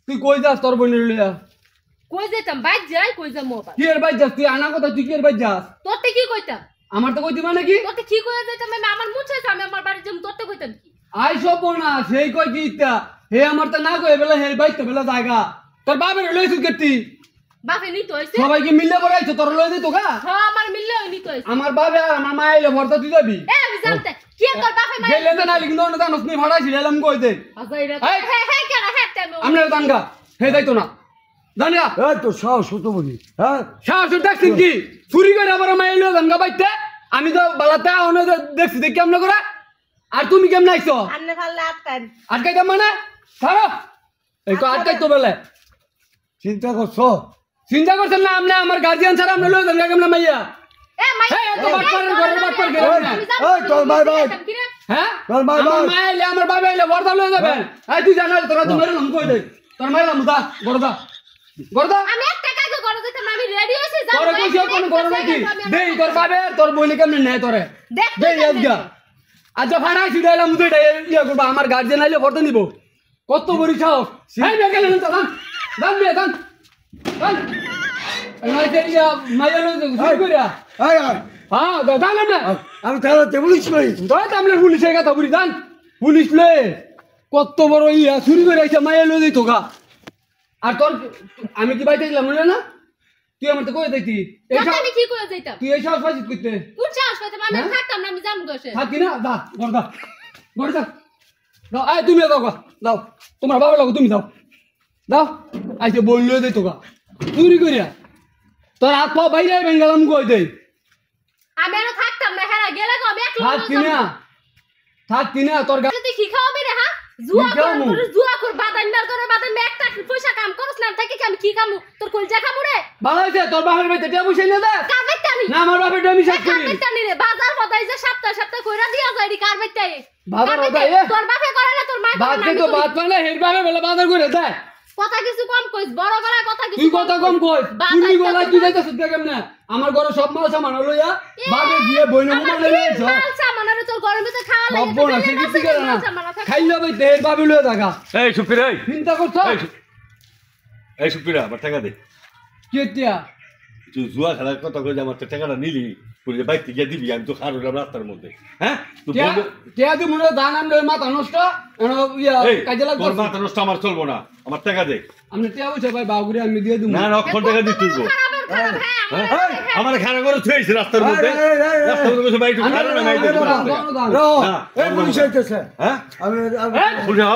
তুই কই যাস তোর বোনের লইয়া কই যেতাম বাইক যাই কই যাম মোবাইল কি এর বাইক যাস তুই আনা কথা তুই কি এর বাইক যাস তোরতে কি কইতাম আমার তো কইতি মানে কি তোরতে কি কইয়া যাইতাম আমি আমার মুছে আমি আমার বাড়ি যাম তোরতে কইতাম কি আই সব না সেই কই কি ইতা হে আমার তো না কই বেলা হে বাইক তো বেলা জায়গা তোর বাবার লইছিস কেতি বাপে নিতে হইছে সবাই কি মিললে বলাইছো তোর লই দে তো গা হ্যাঁ আমার মিললে নিতে হইছে আমার বাবা আর আমার মা আইলে ভরতা তুই যাবি এ আমি জানতে কি তোর বাপে মাই গেলে না লিখ না না নসনি ভাড়াইছি এলাম কই দে আজাইরা হ্যাঁ কেন হ্যাঁ তেমন আমরা দানগা হে যাইতো না দানগা এই তো সাহস হতো বলি হ্যাঁ সাহস দেখছিস কি চুরি করে আবার মা আইলো দানগা বাইতে আমি তো বালাতে আনো দেখছি দেখ কেমন করে আর তুমি কেমন আইছো আন্নে ফাললে আটকান আটকাইতাম মানে ছাড়ো এই তো আটকাই তো বেলে চিন্তা করছো চিন্তা করছেন না আপনি আমার গার্জিয়ান ছাড়া আপনি লই দানগা কেমন মাইয়া এ মাই এই তো বাটপারের ঘরের বাটপার গেল না এই তোর ভাই ভাই হ্যাঁ তোর ভাই আমার ভাই মা আইলে আমার বাবা আইলে ভরতা লই যাবেন এই তুই জানাল তোরা তো মেরে নাম কই দে তোর মাইরা মুদা গড়দা গড়দা আমি একটা কাজ করে দিতাম আমি রেডি হইছি যাও তোরে কইছি কোন গড় নাকি দেই তোর বাবে তোর বইলে কেমনে নেয় তোরে দেই আজগা আজ ফাড়াই ছিড়াইলা মুদেটা ইয়া করবা আমার গার্জিয়ান আইলে ভরতা নিব কত বড় সাহস এই বেগেলে না দান দান মে দান দান নাই তেরিয়া মাইয়া লই শুরু করিয়া এই আয় হ্যাঁ দান না আমি তাহলে বলিস ভাই তোরা তো আমরা পুলিশের কথা বলি দান পুলিশ লে কত বড় ইয়া চুরি করে আইছে মাইয়া লই দিই তোকা আর তোর আমি কি বাইতে গেলাম না তুই আমার তো কই দিতি আমি কি করে যাইতাম তুই এই সাহস পাইছিস কইতে কোন সাহস কইতে আমি থাকতাম না আমি যাম গসে থাকি না দা গড়দা গড়দা দাও আয় তুমি দাও গা দাও তোমার বাবা লাগো তুমি দাও দাও আইছে বই লই দিই তোকা চুরি করিয়া তোর হাত পা বাইরে বেঙ্গালাম কই দেই আমি আর থাকতাম না হেরা গেলে গো আমি একলা থাকি না তোর তুই কি খাওয়াবি রে হ্যাঁ জুয়া কর বাদান মে একটা পয়সা কাম করছ না থাকি আমি কি কামু তোর কলজা খামু রে ভালো হইছে তোর বাবার বাইতে টিয়া পয়সা নিয়ে দে কারবেটানি না আমার বাপের আমি শেষ করি কারবেটানি রে বাজার পদাই যে সপ্তাহ কইরা দিয়া যাইরি কারবেটাই বাজার পদাই তোর বাপে করে না তোর মা করে বাদ তো বাদ মানে হের বাপে বলে বাজার করে দেয় কথা কিছু কম কইস বড় গলায় কথা কিছু তুই কথা কম কই তুমি গলায় তুই যাইতাছ দেখেম না আমার ঘরে সব মাল সামান লইয়া বাগে গিয়ে বইনে ঘুমা লইছ মাল সামান আর তোর ঘরের ভিতরে খাওয়া লাগে সব না সে কিছু করে না খাইলো ভাই দেহের বাপে লইয়া থাকা এই সুপির এই চিন্তা করছ এই সুপিরা আমার টাকা দে কি টিয়া তুই জুয়া খেলার কথা কই যে আমার তো টাকাটা নিলি পুরো বাইক থেকে দিবি আমি তো খারুলাম রাস্তার মধ্যে হ্যাঁ তুই বলবি টিয়া দি মনে দান আনলে মাথা নষ্ট ইয়া কাজে লাগবে তোর মাথা নষ্ট আমার চলবো না আমার টাকা দে আমি টিয়া বলছে ভাই বাবুরে আমি দিয়ে দিমু না অক্ষর টাকা দিতে তুইবো আমার খারাপ করে থুইছে রাস্তার মধ্যে রাস্তার মধ্যে কইছে ভাই একটু খারাপ না মাইতে এই পুলিশ আইতেছে হ্যাঁ আমি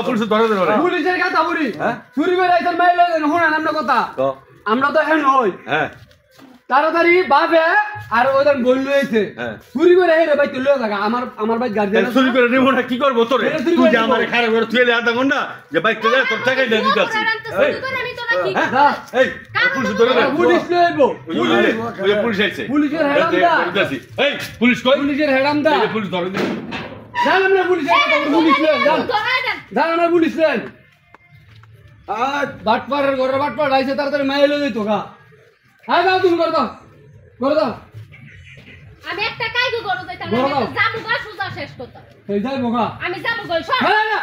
পুলিশ ধরে ধরে পুলিশের কথা বলি চুরি করে আইছেন মাইলে হোনা নামনা কথা আমরা তো হেন হই হ্যাঁ তাড়াতাড়ি বাপে আর ওদের বই লইছে চুরি করে হেরে ভাই তুই লয়ে থাকা আমার ভাই গার্জিয়ান চুরি করে নেব না কি করব তোরে তুই যে আমার খারাপ করে তুই এলে আধা ঘন্টা যে বাইক থেকে তোর টাকাই না দিতে আসি এই পুলিশ ধরে পুলিশ লইবো পুলিশ আইছে পুলিশের হেরামদা এই পুলিশ কই পুলিশের হেরামদা এই পুলিশ ধরে দে জানেন না পুলিশের পুলিশ লই জানেন না পুলিশ লই আর বাটপাড়ের ঘরে বাটপাড় আইছে তাড়াতাড়ি মাইলে লই দিত গা আয় দাও তুমি করে দাও আমি একটা কাইগো গরো যাইতাম গরো দাও। যাবো গা সুজা শেষ করতাম এই যাই বোকা আমি যাবো গো সব হ্যাঁ না